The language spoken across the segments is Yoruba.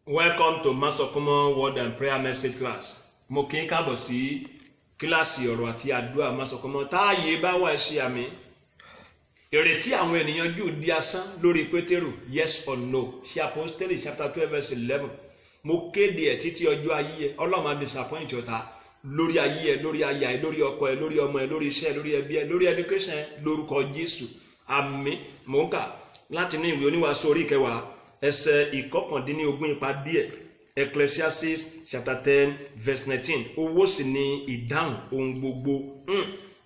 Welcome to Masokomo Word and Prayer Message Class. Mo kí n káàbọ̀ sí kíláàsì ọ̀rọ̀ àti àdúrà Masokomo. Táàyè bá wà ṣe àmì. Ìrètí àwọn ènìyàn jù di asán lórí Pétérù, yes or no. Ṣé Apostoli chapter 12 verse 11. Mo kéde ẹ̀ títí ọjọ́ ayé ẹ. Ọlọ́run máa disappoint ọ̀tá lórí ayé ẹ, lórí aya ẹ, lórí ọkọ ẹ, lórí ọmọ ẹ, lórí iṣẹ́ ẹ, lórí ẹbí ẹ, lórí education ẹ, lórúkọ Jésù. Àmín. Mo ń kà láti ní ìwé Oníwàásù orí ìkẹwàá. Ẹsẹ̀ ìkọkàndínlógún ipa díẹ̀. Ecclesiastes chapter 10 verse 19. Owó sì ni ìdáhùn ohun gbogbo.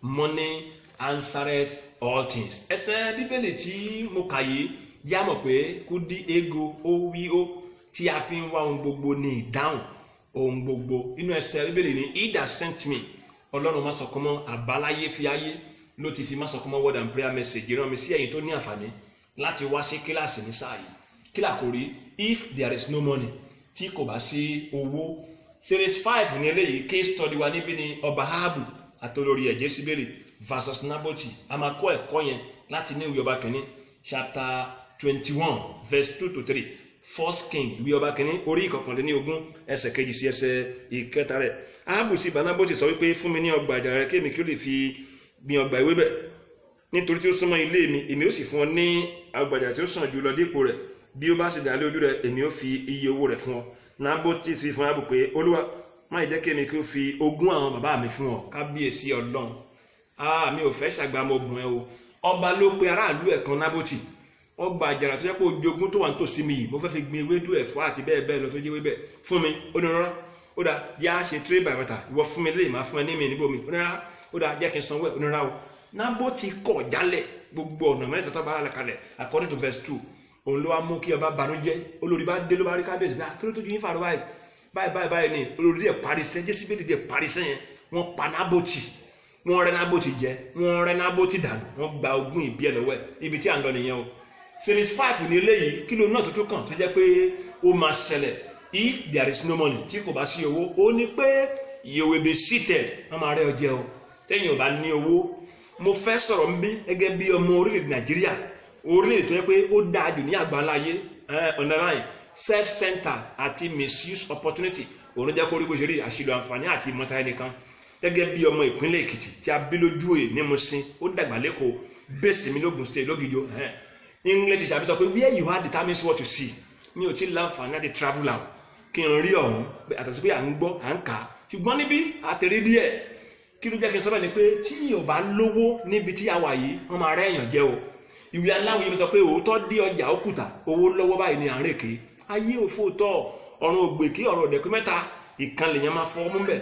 Money answered all things. Ẹsẹ̀ Bíbélì tí mo kà yìí yá mọ̀ pé kúdí ego owó tí a fi ń wá ohun gbogbo ni ìdáhùn ohun gbogbo. Inú ẹsẹ̀ Bíbélì ni he that sent me. Ọlọ́run Masokomo àbáláyé fi ayé ló ti fi Masokomo Word and Prayer Message rán mi sí ẹ̀yin tó ní àǹfààní láti wá sí kíláàsì ní sáà yìí. Kílà kò rí if there is no money, tí kò bá sí owó. Series 5 ní eléyìí case study wa níbí ni ọba Ahabu àtolórí ẹ̀ Jésíbélì versus Nábótì. A máa kọ́ ẹ̀kọ́ yẹn láti ní ìwé ọba kìíní chapter 21 verse 2 to 3. First King ìwé ọba kìíní orí ìkọkànlélógún ẹsẹ̀ kejì sí ẹsẹ̀ ìkẹta rẹ̀. Ahabu sì bá Nábótì sọ wípé fún mi ní ọgbà àjàrà rẹ kémi kí ó lè fi gbin ọgbà ewébẹ̀ nítorí tí ó súnmọ́ ilé mi, èmi ó sì fún ọ ní ọgbà àjàrà tí ó sàn jù lọ dípò rẹ̀. Bí ó bá sì dálé ojú rẹ̀, èmi ó fi iye owó rẹ̀ fún ọ. Nábótì sì fún Ahabu pé Olúwa má jẹ́ kí èmi kí ó fi ogún àwọn bàbá mi fún ọ. Kábíyèsí Ọlọ́run. Mi ò fẹ́ ṣàgbàmọ̀gùn ẹ o. Ọba ló pe aráàlú ẹ̀ kan Nábótì. Ọgbà àjàrà tó jẹ́ pé ojogún tó wà nítòsí mi yìí mo fẹ́ fi gbin ewédú ẹ̀fọ́ àti bẹ́ẹ̀ bẹ́ẹ̀ lọ tó jẹ́ wébẹ̀ fún mi. Ó ní rárá. Ó dà yá ṣe trade by water. Ìwọ fún mi lè máa fún ẹ ní mi níbo mi. Ó ní rárá. Ó dà jẹ́ kí n sanwó ẹ̀. Ó ní rárá o. Nábótì kọ̀ jálẹ̀ gbogbo ọ̀nà mẹ́ta tó bá rà kalẹ̀ according to verse 2. Òun ló wá mú kí ọba banújẹ́. Olórí bá dé ló bá rí kábíyèsí bí kí ló tó ju yín fàrọ báyìí ni olórí díẹ̀ parí iṣẹ́ Jésíbélì díẹ̀ parí iṣẹ́ yẹn wọ́n pa Nábótì wọ́n rẹ́ Nábótì jẹ wọ́n rẹ́ Nábótì dànù wọ́n gba ogún ìbí ẹ̀ lọ́wọ́ ẹ̀ ibi tí à ń lọ nìyẹn o. Series 5 ní eléyìí kí ló náà tó kàn tó jẹ́ pé ó máa ṣẹlẹ̀ if there is no money, tí kò bá sí owó. Ó ní pé you will be seated wọ́n máa rẹ́ ọ jẹ o tẹ́yìn ò bá ní owó. Mo fẹ́ sọ̀rọ̀ ń bí gẹ́gẹ́ bí ọmọ orílẹ̀-èdè Nàìjíríà, orílẹ̀-èdè tó yẹ pé ó dáa jù ní àgbáńláyé online self-centered àti misuse opportunity. Òun jẹ́ kó rí bó ṣe rí àṣìlò àǹfààní àti ìmọ̀tara ẹnìkan. Gẹ́gẹ́ bí ọmọ ìpínlẹ̀ Èkìtì tí a bí lójú òye ní Mùṣín, ó dàgbà lẹ́kọ̀ọ́ bẹ́ẹ̀sì mi lógun state lógìjọ. English teacher sọ pé where you are determines what you see. Mi ò tí ì láǹfààní láti travel out kí n rí ọ̀hún àtàtì pé à ń gbọ́ à ń kà á. Ṣùgbọ́n níbí àtẹ̀rí díẹ̀ kí ló jẹ́ kí n sọ bẹ́ẹ̀ ni pé tí yóò bá lówó níbi tí a wà yìí wọ́n máa rẹ́ èèyàn jẹ o. Ìwé aláwọ̀ yìí sọ pé òótọ́ dé ọjà òkúta owó lọ́wọ́ báyìí ni à ń rèké. Ayé òfóòtọ́ ọ̀run ògbèké ọ̀rọ̀ ọ̀dẹ̀kú mẹ́ta ìkan lèyàn máa fọ́ mú bẹ̀.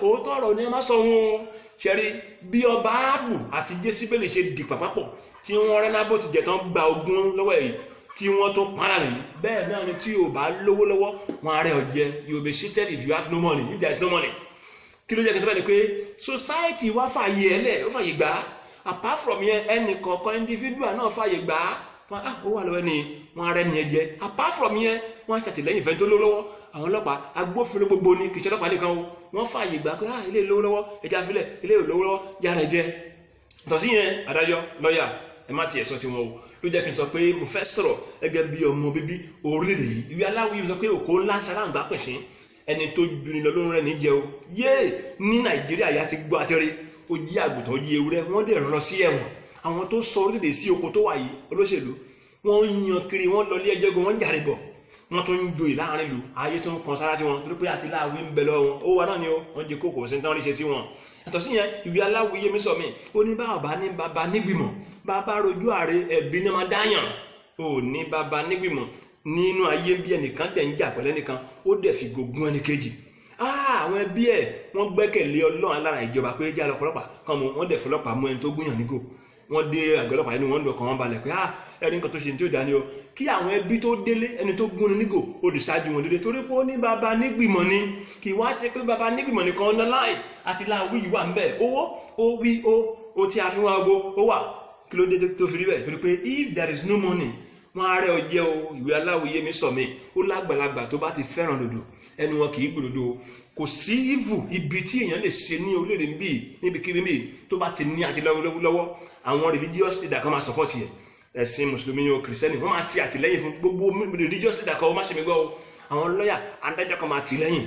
Òótọ́ ọ̀rọ̀ ni ẹ máa sọ wọn. Ṣẹ́rí bí ọba Ahabu àti Jésíbélì ṣe dìpà papọ̀ tí wọ́n rẹ́ Nábótì jẹ tán gba ogún lọ́wọ́ ẹ̀ tí wọ́n tó para rẹ̀ yìí. Bẹ́ẹ̀ náà ni tí o bá lówó lọ́wọ́ wọn á rẹ́ ọ jẹ. You will be seated if you have no money, if there is no money. Kí ló jẹ́ kí n sọ bẹ́ẹ̀ ni pé society wá fààyè ẹlẹ́ ó fààyè gbà á. Apart from yẹn ẹnì kọ̀ọ̀kan individual náà fààyè gbà á. Ó wà lọ́wọ́ ni wọ́n arẹ́ ni ẹ jẹ. Apart from yẹn wọ́n ṣàtìlẹ́yìn ìfẹ́ tó lówó lọ́wọ́. Àwọn ọlọ́pàá agbófinró gbogbo ni kì í ṣe ọlọ́pàá nìkan o. Wọ́n fààyè gbà pé ilé lówó lọ́wọ́ ẹja filẹ̀ ilé lówó lọ́wọ́ yára ẹ jẹ. Tọ̀sí yẹn adájọ́ lọ́ọ̀yà ẹ má tiẹ̀ sọ tiwọn o. Ló jẹ́ kí n sọ pé mo fẹ́ sọ̀rọ̀ gẹ́gẹ́ bí ọmọ bíbí orílẹ̀-èdè yìí. Ìwé aláwọ̀ yìí sọ pé òkò ńlá ṣaláǹgbá pẹ̀sìn ẹni tó juni lọ ló ń rẹ́ ní jẹ o. Ní Nàìjíríà yà ti gbọ́ àtẹ́rẹ́ ó jí àgùntàn ó jí ewúrẹ́ wọ́n dẹ̀ rán lọ sí ẹ̀wọ̀n. Àwọn tó sọ orílẹ̀-èdè sí oko tó wà yìí olóṣèlú wọ́n ń yan kiri wọ́n lọ ilé ẹjọ́ gan wọ́n jàre bọ̀ wọ́n tó ń joyè láàrin ìlú ayé tó ń kan sára sí wọn torí pé àti láàwí ń bẹ lọ́wọ́ wọn ó wà náà ni ó wọ́n jẹ kókò sí tán rí ṣe sí wọn. Yàtọ̀ sí yẹn ìwé aláwọ̀ yé mi sọ mí ó ní bàbá ní bàbá nígbìmọ̀ bàbá rojú ààrẹ ẹ̀bí ní máa dáyàn ó ní bàbá nígbìmọ̀ nínú ayé bí ẹnìkan dẹ̀ ń jà pẹ̀lẹ́ nìkan ó dẹ̀ fi gògùn ẹnì kejì. Àwọn ẹbí ẹ̀ wọ́n gbẹ́kẹ̀lé Ọlọ́run alára ìjọba pé jẹ́ ọlọ́pàá kan mọ́ wọ́n dẹ̀ fọlọ́pàá mú ẹni tó gbìyàn nígò. Wọ́n dé àgọ́ ọlọ́pàá nínú wọn lọ kàn wọ́n balẹ̀ pé ẹni nǹkan tó ṣe ní tí ó dání o kí àwọn ẹbí tó délé ẹni tó gún nígò ó lè ṣáájú wọn dédé torí pé ó ní bàbá nígbìmọ̀ ni kì í wá ṣe pé bàbá nígbìmọ̀ nìkan ọ̀nà láì àti láàwí yìí wà ń bẹ̀ owó ó wí ó tí a fi wọn ago ó wà kí ló dé tó fi rí bẹ́ẹ̀ torí pé if there is no money wọ́n á rẹ́ ọ jẹ́ o. Ìwé aláwọ̀ yé mi sọ mí ó lágbàlagbà tó bá ti fẹ́ràn dòdò ẹnu wọn kì í gbòdòdò. Kò sí ìvù ibi tí èèyàn lè ṣe ní orílẹ̀-èdè níbí níbikíbi níbí tó bá ti ní àtìlẹ́yìn lọ́wọ́ àwọn religious leader kan máa support yẹ. Ẹ̀sìn mùsùlùmí ni o kìrìsìtẹ́nì wọ́n máa ṣe àtìlẹ́yìn fún gbogbo religious leader kan wọ́n máa ṣe mi gbọ́ o. àwọn lọ́yà adájọ́ kan máa tì lẹ́yìn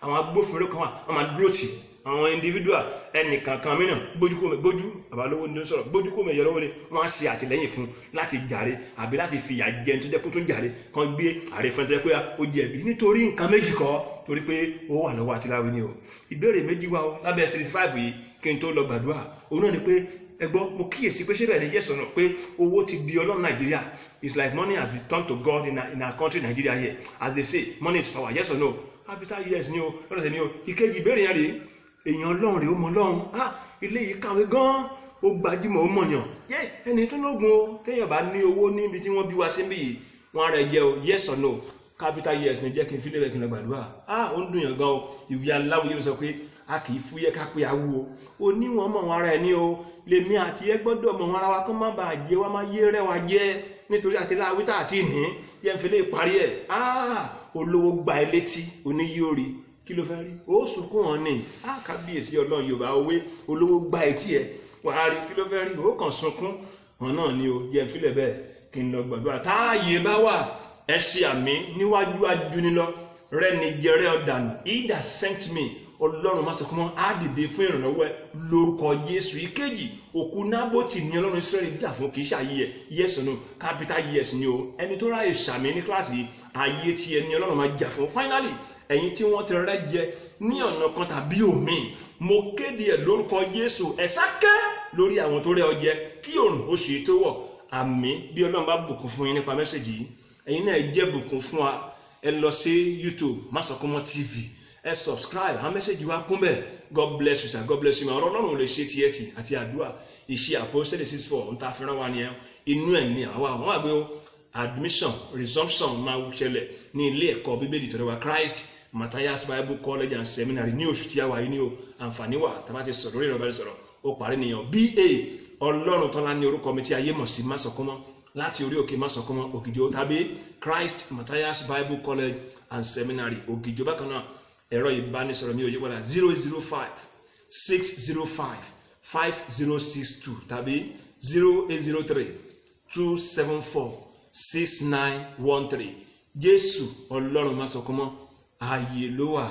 àwọn agbófinró kan wọ́n máa dúró tì àwọn individual ẹnìkankan mìíràn gbójú àbálówó ní sọ̀rọ̀ gbójú kó mẹ́yọ lọ́wọ́ ni wọ́n á ṣe àtìlẹ́yìn fún láti jàre àbí láti fìyà jẹ tó jẹ́ kó tó ń jàre kan gbé ààrẹ fún ẹ tó jẹ́ pé ó jẹ̀bi nítorí nǹkan méjì kọ́ torí pé ó wà lọ́wọ́ àtìláwí ni o ìbéèrè méjì wá o lábẹ́ series 5 yìí kí n tó lọ gbàdúrà òun náà ni pé ẹgbọ́n mo kíyèsí pé ṣé bẹ́ẹ̀ ni yes or no pé owó ti di ọlọ́run Nàìjíríà it's like money has been turned to God in our country Nigeria here as they say money is power yes or no capital yes ni o lọ́dọ̀ tẹ̀ ni o ìkejì ìbéèrè yẹn rèé èèyàn ọlọ́run rèé ó mọ ọlọ́run ilé yìí kàwé gan-an ó gbajúmọ̀ ó mọ̀yàn ẹni tó lógun o téèyàn bá ní owó níbi tí wọ́n bí wa sí bí yìí wọ́n á rẹ̀ jẹ́ o yes or no capital yes ni jẹ́ kí n fi lébẹ̀ kí n lọ gbàdúrà ó ń dùn yàn gan o ìwé aláwòye sọ pé a kì í fúyẹ́ ká pé awúwo oníwọ̀n mọ̀ wọn ara ẹni o lèmi àti ẹ gbọ́dọ̀ mọ̀ wọn ara wa kán má bàa jẹ wá má yé rẹwà jẹ nítorí àti láwí tá àti ìní yẹn fi lè parí ẹ̀ olówó gba ẹ létí oníyóòrì kí ló fẹ́ rí ó sunkún wọn ni kábíyèsí ọlọ́run yorùbá òwe olówó gba etí ẹ wàá rí kí ló fẹ́ rí ó kàn sunkún wọn náà ni o yẹn filẹ̀ bẹ́ẹ̀ kí n lọ gbàdúrà táàyè bá wà ẹ ṣe àmì níwájú ajúnilọ rẹni jẹrẹ ọdànù he that sent me ọlọ́run má sọ kún mọ́ á dìde fún ìrànlọ́wọ́ ẹ lórúkọ Jésù. ìkejì òkú Nábótì ní ọlọ́run Ísírẹ́lì jà fún kì í ṣàyè ẹ yes or no capital yes ni o ẹni tó ráyè ṣàmì ní kíláàsì ayé tí ẹni ọlọ́run máa jà fún. finally ẹ̀yin tí wọ́n ti rẹ́ jẹ ní ọ̀nà kan tàbí òmíì mo kéde ẹ̀ lórúkọ Jésù ẹ̀ sákẹ́ lórí àwọn tó rẹ́ ọ jẹ kí òrùn oṣù yìí tó wọ̀ àmì bí ọlọ́run bá bùkún fún yín nípa mẹ́sẹ̀jì yìí ẹ̀yin náà jẹ́ bùkún fún wa ẹ lọ sí YouTube Masokomo TV ẹ subscribe àwọn mẹ́sẹ̀jì wa kún bẹ́ẹ̀ God bless you sir God bless you ma ọ̀rọ̀ ọlọ́run ò lè ṣe tiẹ̀ tì àti àdúrà ìṣe àpòsílẹ̀ 64 ń ta fẹ́ràn wa ni ẹ inú ẹ̀ ní àwa àwọn àgbẹ̀ admission resumption máa ṣẹlẹ̀ ní ilé ẹ̀kọ́ bíbélì tọ̀dọ̀ wa Christ Matthias Bible College and Seminary ní oṣù tí a wà yìí ní o àǹfààní wà tàbá ti sọ̀rọ̀ lórí ìrọ̀bá sọ̀rọ̀ ó parí nìyẹn BA ọlọ́run tọ́lá ní orúkọ mi tí ayé mọ̀ sí Masokomo láti orí òkè Masokomo Ògìjò tàbí Christ Matthias Bible College and Seminary Ògìjò bákan náà ẹ̀rọ ìbánisọ̀rọ̀ mi ò yí padà 005-605-5062 tàbí 0803-274-6913 Jésù ọlọ́run Masokomo ààyè ló wà.